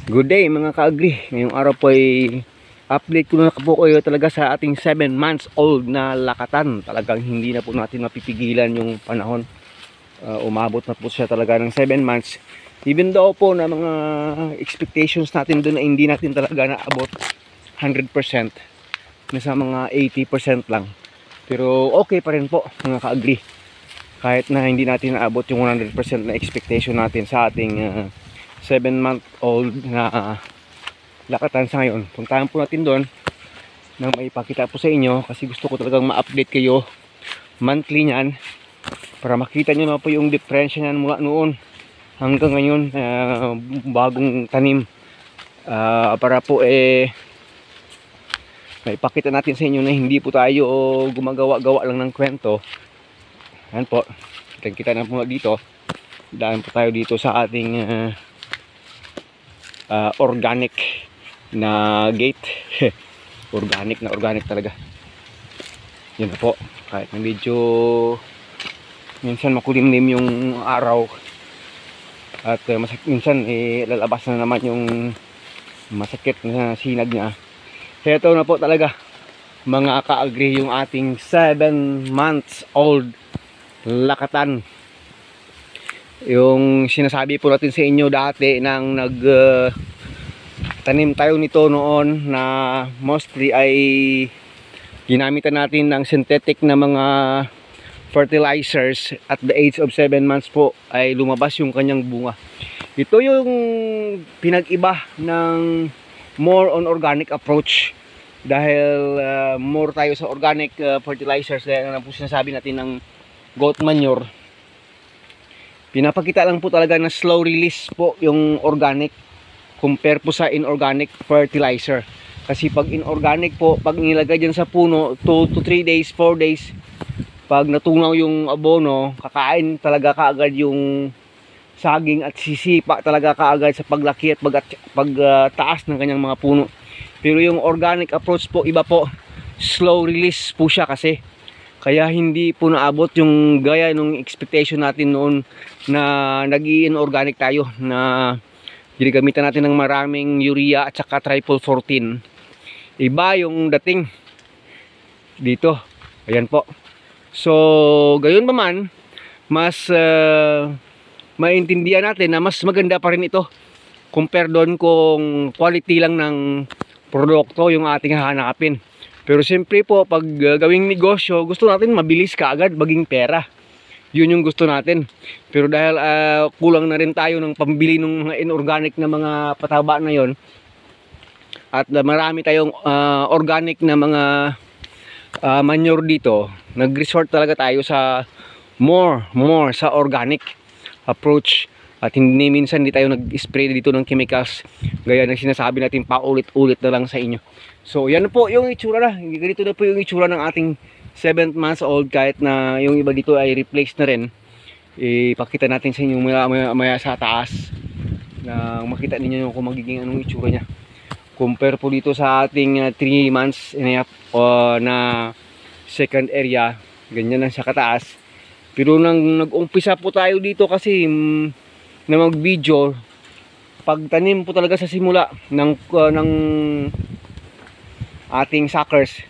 Good day mga ka-agri. Ngayong araw po ay update ko na po kayo talaga sa ating 7 months old na lakatan. Talagang hindi na po natin mapipigilan yung panahon. Umabot na po siya talaga ng 7 months. Even though po na mga expectations natin doon na hindi natin talaga naabot 100%. Nasa mga 80% lang. Pero okay pa rin po mga ka-agri. Kahit na hindi natin naabot yung 100% na expectation natin sa ating 7-month-old na lakatan sa ngayon. Puntahan po natin doon nang maipakita po sa inyo kasi gusto ko talagang ma-update kayo monthly niyan para makita nyo na po yung diferensya niyan mula noon hanggang ngayon, bagong tanim, para po maipakita natin sa inyo na hindi po tayo gumagawa-gawa lang ng kwento. Yan po, kita na po dito, daan po tayo dito sa ating organic na gate. organic talaga. Yan na po, kahit na medyo minsan makulimlim yung araw at minsan lalabas na naman yung masakit na sinag niya. Kaya ito na po talaga mga ka-agri yung ating 7 months old lakatan. Yung sinasabi po natin sa inyo dati nang tanim tayo nito noon na mostly ay ginamitan natin ng synthetic na mga fertilizers. At the age of 7 months po ay lumabas yung kanyang bunga. Ito yung pinag-iba ng more on organic approach dahil more tayo sa organic fertilizers dahil na po sinasabi natin ng goat manure. Pinapakita lang po talaga na slow release po yung organic compare po sa inorganic fertilizer. Kasi pag inorganic po, pag nilagay dyan sa puno 2 to 3 days, 4 days, pag natunaw yung abono, kakain talaga kaagad yung saging at sisipa talaga kaagad sa paglaki at pagtaas ng kanyang mga puno. Pero yung organic approach po, iba po, slow release po siya kasi. Kaya hindi po naabot yung gaya nung expectation natin noon na nag-inorganic tayo, na ginagamitan natin ng maraming urea at saka triple 14. Iba yung dating dito. Ayan po. So, gayon pa man, mas maintindihan natin na mas maganda pa rin ito compare doon kung quality lang ng produkto yung ating hahanapin. Pero siyempre po, pag gawing negosyo, gusto natin mabilis kaagad maging pera. Yun yung gusto natin. Pero dahil kulang na rin tayo ng pambili ng mga inorganic na mga pataba na yon, at marami tayong organic na mga manure dito, nag-resort talaga tayo sa more sa organic approach. At hindi minsan tayo nag-spray dito ng chemicals gaya ng sinasabi natin paulit-ulit na lang sa inyo. So yan po yung itsura na. Ganito na po yung itsura ng ating 7 months old, kahit na yung iba dito ay replaced na rin. Ipakita natin sa inyo maya sa taas na makita ninyo kung magiging anong itsura niya. Compare po dito sa ating 3 months na second area, ganyan lang siya kataas. Pero nang nag-umpisa po tayo dito kasi na mag-video, pagtanim po talaga sa simula ng ating suckers,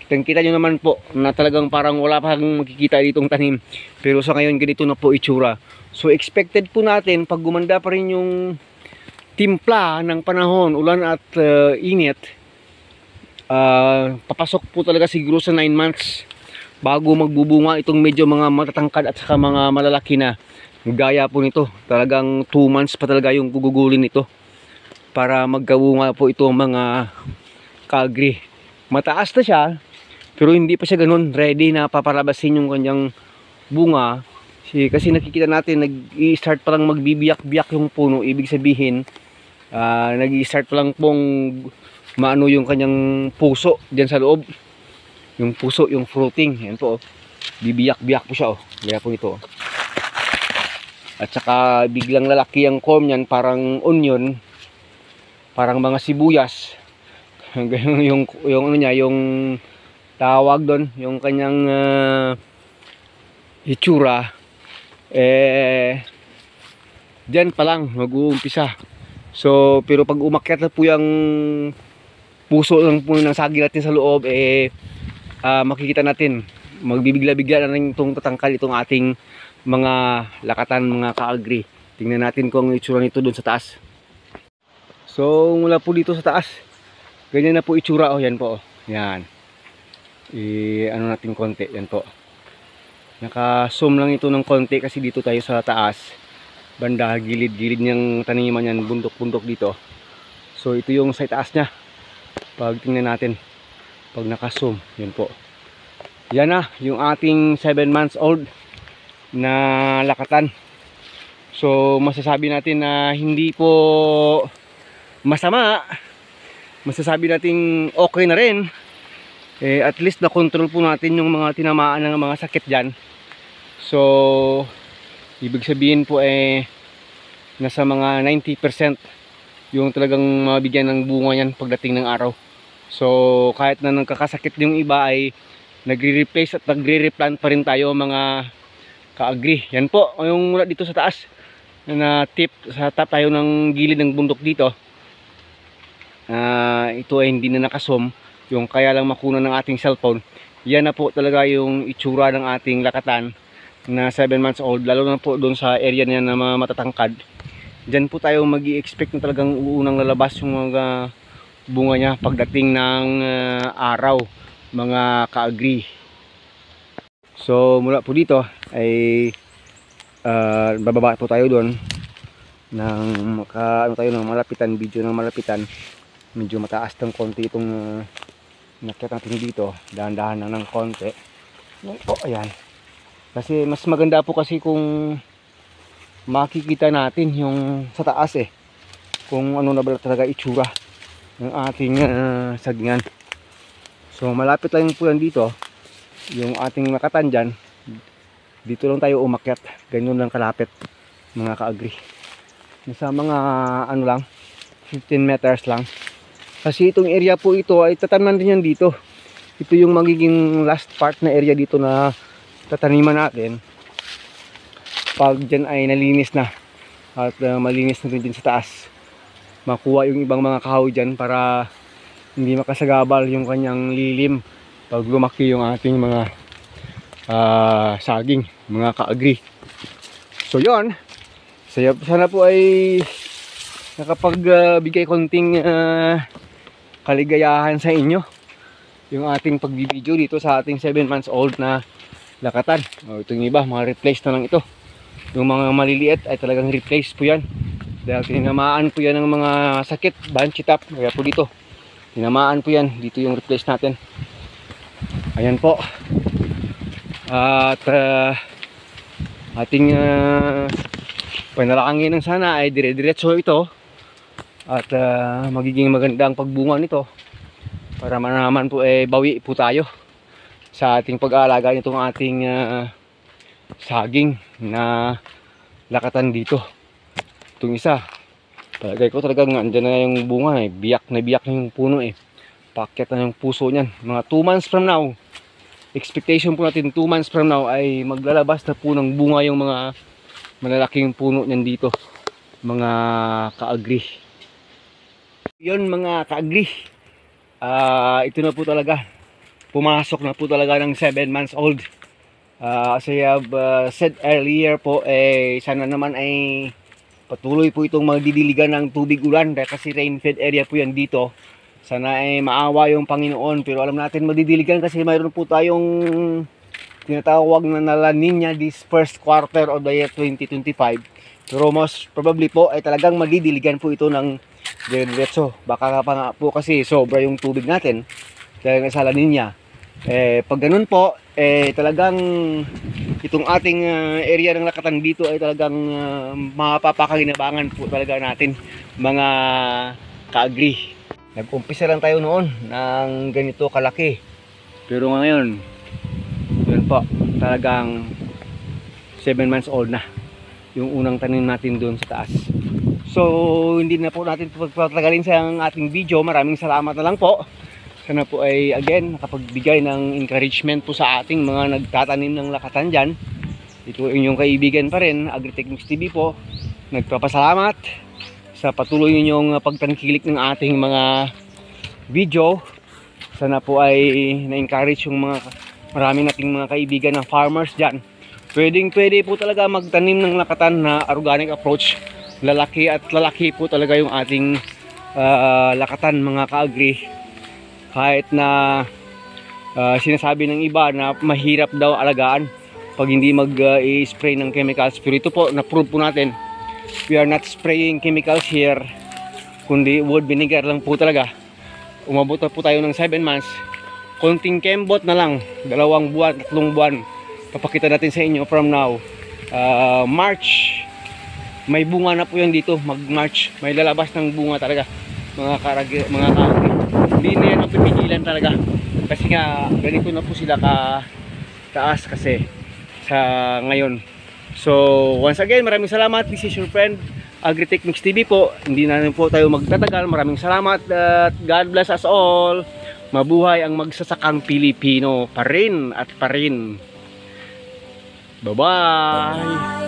kita nyo naman po na talagang parang wala pang makikita ditong tanim. Pero sa ngayon ganito na po itsura. So expected po natin pag gumanda pa rin yung timpla ng panahon, ulan at init, papasok po talaga siguro sa 9 months bago magbubunga itong medyo mga matatangkad at saka mga malalaki na gaya po nito. Talagang 2 months pa talaga yung gugugulin nito para magkabunga po ito mga ka-agri. Mataas na siya pero hindi pa siya ganun ready na papalabasin yung kanyang bunga. Kasi nakikita natin nag-i-start pa lang magbibiyak-biyak yung puno. Ibig sabihin nag-i-start pa lang pong maano yung kanyang puso dyan sa loob. Yung puso, yung fruiting. Yan po, bibiyak-biyak po siya, gaya po nito. At saka biglang lalaki ang corm niyan, parang onion, parang mga sibuyas. yung ano niya, yung tawag doon, yung kanyang itsura, diyan pa lang mag-uumpisa So, pero pag umakyat na po yung puso ng saging natin sa loob, makikita natin, magbibigla-bigla na rin itong tatangkal itong ating mga lakatan, mga ka-agri. Tingnan natin kung itsura nito doon sa taas. So, mula po dito sa taas, ganyan na po itsura. Yan po. Yan. Ano natin konti. Yan po. Naka-zoom lang ito ng konti kasi dito tayo sa taas. Banda, gilid-gilid niyang taniman yan, bundok-bundok dito. So ito yung sa taas niya. Pag tingnan natin, pag naka-zoom, yun po. Yan na, yung ating 7 months old na lakatan. So masasabi natin na hindi po masama. Masasabi natin okay na rin. At least na-control po natin yung mga tinamaan ng mga sakit dyan. So ibig sabihin po nasa mga 90% yung talagang mabigyan ng bunga yan pagdating ng araw. So kahit na nagkakasakit yung iba ay nagre-replace at nagre-replant pa rin tayo mga ka-agri. Yan po yung mula dito sa taas na tip sa top tayo ng gilid ng bundok dito. Ito ay hindi na nakasom, yung kaya lang makuna ng ating cellphone. Yan na po talaga yung itsura ng ating lakatan na 7 months old, lalo na po doon sa area niya na matatangkad. Diyan po tayo mag-i-expect na talagang uunang lalabas yung mga bunga niya pagdating ng araw, mga ka-agri. So mula po dito ay bababa po tayo doon ng ng malapitan, video ng malapitan. Medyo mataas ng konti itong nakita natin dito, dahan-dahan lang ng konti. Yan po, ayan. Kasi mas maganda po kasi kung makikita natin yung sa taas kung ano na ba talaga itsura ng ating sagingan. So malapit lang po yan dito, yung ating nakatan dyan. Dito lang tayo umakyat, ganyan lang kalapit mga ka-agri. Nasa mga ano lang, 15 meters lang. Kasi itong area po ito ay tatanan din yan dito. Ito yung magiging last part na area dito na tataniman natin. Pag dyan ay nalinis na at malinis na din sa taas, makuha yung ibang mga kahoy dyan para hindi makasagabal yung kanyang lilim pag lumaki yung ating mga saging, mga ka-agri. So yon, sana po ay nakapagbigay konting kaligayahan sa inyo yung ating pagbibideo dito sa ating 7 months old na lakatan. Itong iba, mga replace na lang ito. Yung mga maliliit ay talagang replace po yan. Dahil tinamaan po yan ng mga sakit, banshee top. Kaya po dito, tinamaan po yan. Dito yung replace natin. Ayan po. At ating panalangin ng sana ay dire-diretso ito. At magiging magandang pagbunga nito. Para naman po bawi po tayo sa ating pag-aalaga nitong ating saging na lakatan dito. Itong isa, palagay ko talagang andyan na yung bunga biyak na yung puno Paakyat na yung puso niyan. Mga 2 months from now, expectation po natin 2 months from now ay maglalabas na po ng bunga yung mga malalaking puno niyan dito, mga ka-agri. Yun mga ka-agri, ito na po talaga, pumasok na po talaga ng 7 months old. As I have said earlier po, sana naman ay patuloy po itong magdidiligan ng tubig ulan dahil kasi rain-fed area po yan dito. Sana ay maawa yung Panginoon, pero alam natin madidiligan kasi mayroon po tayong tinatawag na La Nina this first quarter of the year 2025. Pero most probably po ay talagang madidiligan po ito ng diretso. Baka pa nga po kasi sobra yung tubig natin dahil sa La Nina. Pag ganun po, talagang itong ating area ng lakatan dito ay talagang mapapakaginabangan po talaga natin mga ka-agri. Nag-umpisa lang tayo noon ng ganito kalaki. Pero ngayon, yun po, talagang 7 months old na yung unang tanim natin doon sa taas. So, hindi na po natin pagpatagalin sa ating video. Maraming salamat na lang po. Sana po ay again nakapagbigay ng encouragement po sa ating mga nagtatanim ng lakatan dyan. Ito inyong kaibigan pa rin, Agritechnics TV po. Nagpapasalamat sa patuloy ninyong pagtangkilik ng ating mga video. Sana po ay na-encourage yung marami nating mga kaibigan na farmers dyan. Pwede po talaga magtanim ng lakatan na organic approach. Lalaki at lalaki po talaga yung ating lakatan, mga ka-agri. Kahit na sinasabi ng iba na mahirap daw alagaan pag hindi mag-spray ng chemicals. Pero ito po, na-prove po natin. We are not spraying chemicals here, kundi wood vinegar lang po talaga. Umabot na po tayo ng 7 months. Konting kembot na lang, 2 buwan, 3 buwan. Papakita natin sa inyo from now. March, may bunga na po yan dito. Mag-March, may lalabas ng bunga talaga. Mga kaagri. Hindi na yan mapipigilan talaga. Kasi nga, ganito na po sila taas kasi sa ngayon. So, once again, maraming salamat. This is your friend, Agritechnics TV po. Hindi na po tayo magtatagal. Maraming salamat at God bless us all. Mabuhay ang magsasakang Pilipino pa rin at pa rin. Bye-bye!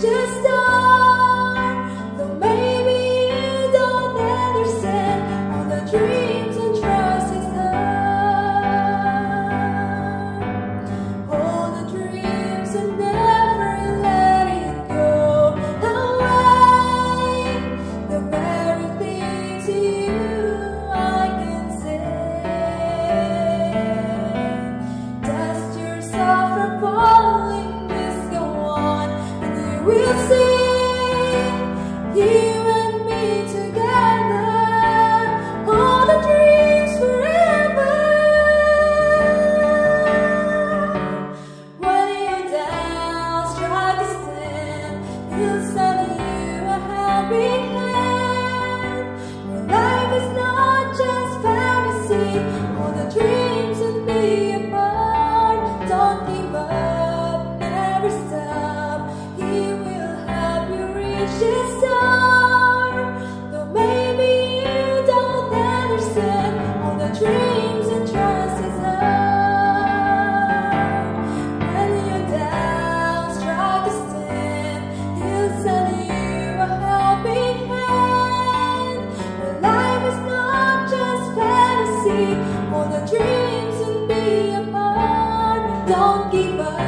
Just start, though maybe you don't understand all the dreams and trust is hard. All the dreams and never let it go away. The very thing to you I can say. Dust yourself from falling, just go on. We'll see, you and me together, all the dreams forever. When you're down, try to stand, he'll send you a helping hand. Your life is not just fantasy, all the dreams and be apart. Don't give up, never stop. Just start, though maybe you don't understand all the dreams and trust is hard. When you're down, try to stand, he'll send you a helping hand. Your life is not just fantasy, all the dreams and be apart. Don't give up.